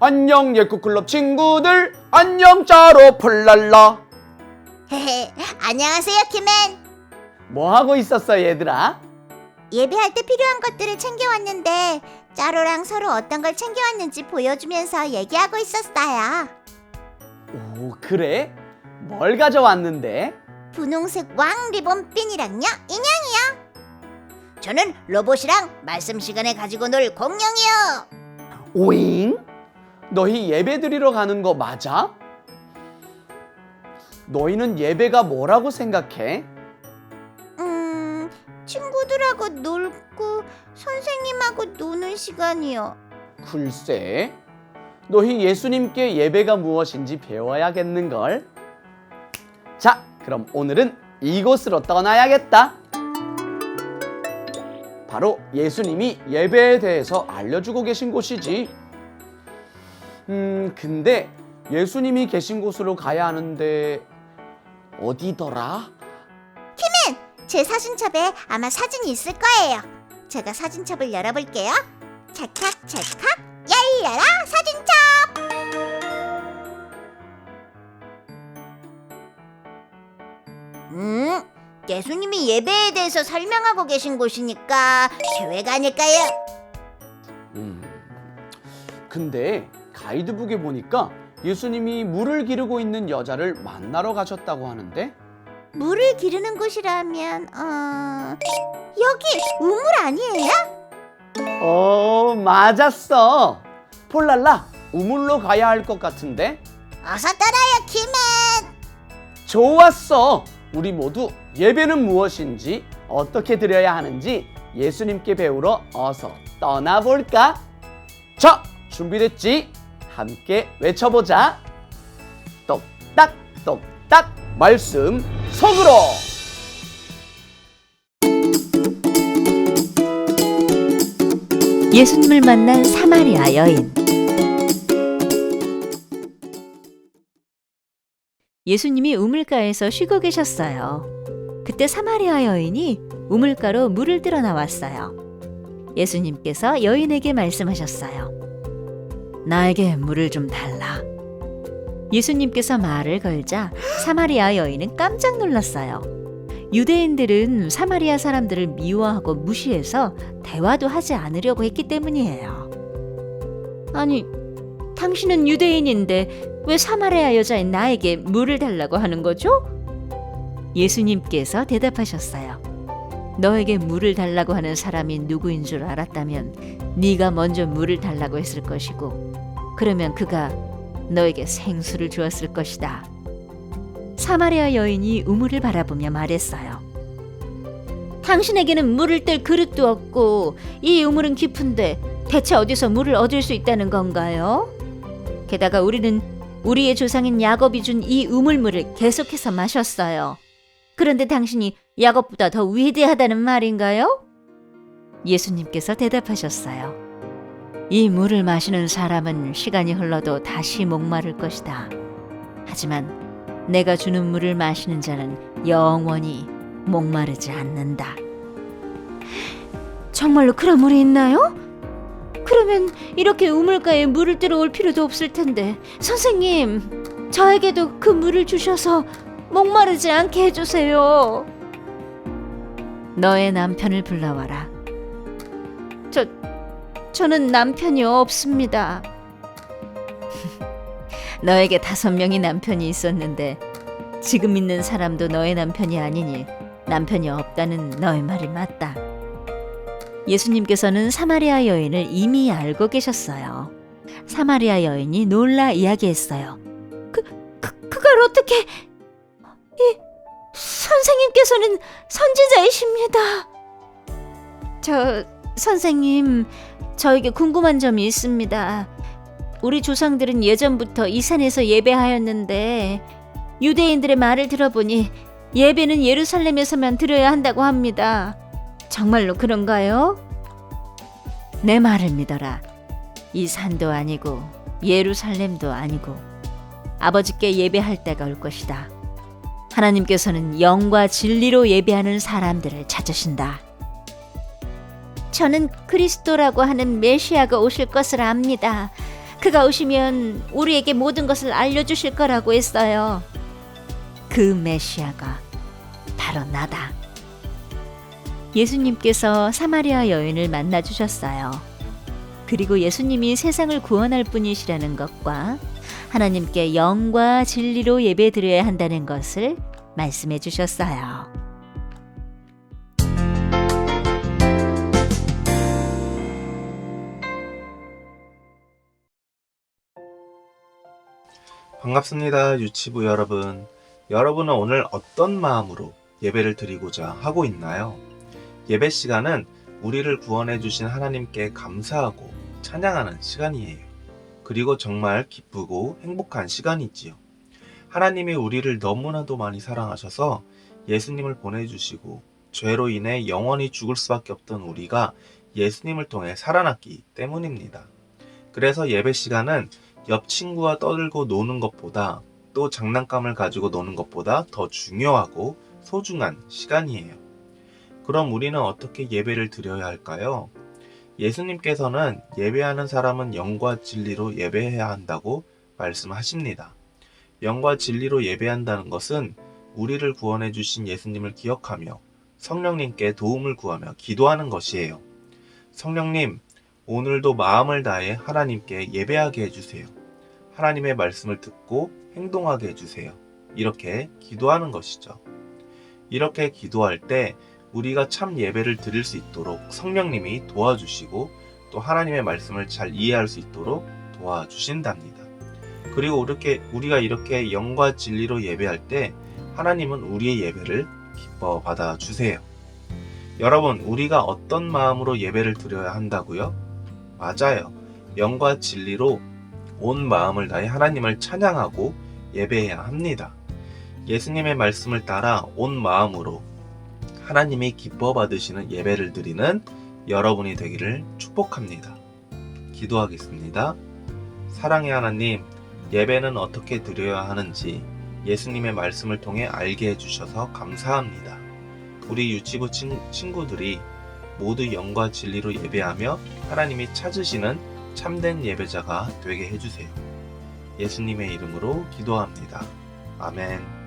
안녕 예쿠클럽 친구들, 안녕 짜로 폴랄라. 안녕하세요, 키맨. 뭐하고 있었어 얘들아? 예배할 때 필요한 것들을 챙겨왔는데 짜로랑 서로 어떤 걸 챙겨왔는지 보여주면서 얘기하고 있었어요. 오, 그래? 뭘 가져왔는데? 분홍색 왕 리본핀이랑요, 인형이요. 저는 로봇이랑 말씀 시간에 가지고 놀 공룡이요. 오잉? 너희 예배 드리러 가는 거 맞아? 너희는 예배가 뭐라고 생각해? 친구들하고 놀고 선생님하고 노는 시간이요. 글쎄, 너희 예수님께 예배가 무엇인지 배워야겠는걸? 자, 그럼 오늘은 이곳으로 떠나야겠다. 바로 예수님이 예배에 대해서 알려주고 계신 곳이지. 근데 예수님이 계신 곳으로 가야 하는데 어디더라? 제 사진첩에 아마 사진이 있을 거예요. 제가 사진첩을 열어볼게요. 찰칵 찰칵 열려라 사진첩. 예수님이 예배에 대해서 설명하고 계신 곳이니까 교회가 아닐까요? 근데 가이드북에 보니까 예수님이 물을 기르고 있는 여자를 만나러 가셨다고 하는데? 물을 기르는 곳이라면 여기 우물 아니에요? 맞았어. 폴랄라, 우물로 가야 할 것 같은데? 어서 따라요, 키맨. 좋았어. 우리 모두 예배는 무엇인지, 어떻게 드려야 하는지 예수님께 배우러 어서 떠나볼까? 자, 준비됐지? 함께 외쳐보자. 똑딱 똑딱 말씀 속으로. 예수님을 만난 사마리아 여인. 예수님이 우물가에서 쉬고 계셨어요. 그때 사마리아 여인이 우물가로 물을 들어 나왔어요. 예수님께서 여인에게 말씀하셨어요. 나에게 물을 좀 달라. 예수님께서 말을 걸자 사마리아 여인은 깜짝 놀랐어요. 유대인들은 사마리아 사람들을 미워하고 무시해서 대화도 하지 않으려고 했기 때문이에요. 아니, 당신은 유대인인데 왜 사마리아 여자인 나에게 물을 달라고 하는 거죠? 예수님께서 대답하셨어요. 너에게 물을 달라고 하는 사람이 누구인 줄 알았다면 네가 먼저 물을 달라고 했을 것이고, 그러면 그가 너에게 생수를 주었을 것이다. 사마리아 여인이 우물을 바라보며 말했어요. 당신에게는 물을 뜰 그릇도 없고 이 우물은 깊은데 대체 어디서 물을 얻을 수 있다는 건가요? 게다가 우리는 우리의 조상인 야곱이 준 이 우물물을 계속해서 마셨어요. 그런데 당신이 야곱보다 더 위대하다는 말인가요? 예수님께서 대답하셨어요. 이 물을 마시는 사람은 시간이 흘러도 다시 목마를 것이다. 하지만 내가 주는 물을 마시는 자는 영원히 목마르지 않는다. 정말로 그런 물이 있나요? 그러면 이렇게 우물가에 물을 뜨러 올 필요도 없을 텐데. 선생님, 저에게도 그 물을 주셔서 목마르지 않게 해주세요. 너의 남편을 불러와라. 저는 남편이 없습니다. 너에게 5명이 남편이 있었는데 지금 있는 사람도 너의 남편이 아니니 남편이 없다는 너의 말이 맞다. 예수님께서는 사마리아 여인을 이미 알고 계셨어요. 사마리아 여인이 놀라 이야기했어요. 그걸 어떻게... 선생님께서는 선지자이십니다. 선생님, 저에게 궁금한 점이 있습니다. 우리 조상들은 예전부터 이 산에서 예배하였는데 유대인들의 말을 들어보니 예배는 예루살렘에서만 드려야 한다고 합니다. 정말로 그런가요? 내 말을 믿어라. 이 산도 아니고 예루살렘도 아니고 아버지께 예배할 때가 올 것이다. 하나님께서는 영과 진리로 예배하는 사람들을 찾으신다. 저는 그리스도라고 하는 메시아가 오실 것을 압니다. 그가 오시면 우리에게 모든 것을 알려주실 거라고 했어요. 그 메시아가 바로 나다. 예수님께서 사마리아 여인을 만나주셨어요. 그리고 예수님이 세상을 구원할 분이시라는 것과 하나님께 영과 진리로 예배드려야 한다는 것을 말씀해 주셨어요. 반갑습니다. 유치부 여러분. 여러분은 오늘 어떤 마음으로 예배를 드리고자 하고 있나요? 예배 시간은 우리를 구원해 주신 하나님께 감사하고 찬양하는 시간이에요. 그리고 정말 기쁘고 행복한 시간이지요. 하나님이 우리를 너무나도 많이 사랑하셔서 예수님을 보내주시고 죄로 인해 영원히 죽을 수밖에 없던 우리가 예수님을 통해 살아났기 때문입니다. 그래서 예배 시간은 옆 친구와 떠들고 노는 것보다, 또 장난감을 가지고 노는 것보다 더 중요하고 소중한 시간이에요. 그럼 우리는 어떻게 예배를 드려야 할까요? 예수님께서는 예배하는 사람은 영과 진리로 예배해야 한다고 말씀하십니다. 영과 진리로 예배한다는 것은 우리를 구원해 주신 예수님을 기억하며 성령님께 도움을 구하며 기도하는 것이에요. 성령님, 오늘도 마음을 다해 하나님께 예배하게 해주세요. 하나님의 말씀을 듣고 행동하게 해주세요. 이렇게 기도하는 것이죠. 이렇게 기도할 때 우리가 참 예배를 드릴 수 있도록 성령님이 도와주시고 또 하나님의 말씀을 잘 이해할 수 있도록 도와주신답니다. 그리고 우리가 이렇게 영과 진리로 예배할 때 하나님은 우리의 예배를 기뻐 받아주세요. 여러분, 우리가 어떤 마음으로 예배를 드려야 한다고요? 맞아요. 영과 진리로 온 마음을 다해 하나님을 찬양하고 예배해야 합니다. 예수님의 말씀을 따라 온 마음으로 하나님이 기뻐 받으시는 예배를 드리는 여러분이 되기를 축복합니다. 기도하겠습니다. 사랑의 하나님, 예배는 어떻게 드려야 하는지 예수님의 말씀을 통해 알게 해주셔서 감사합니다. 우리 유치부 친구들이 모두 영과 진리로 예배하며 하나님이 찾으시는 참된 예배자가 되게 해주세요. 예수님의 이름으로 기도합니다. 아멘.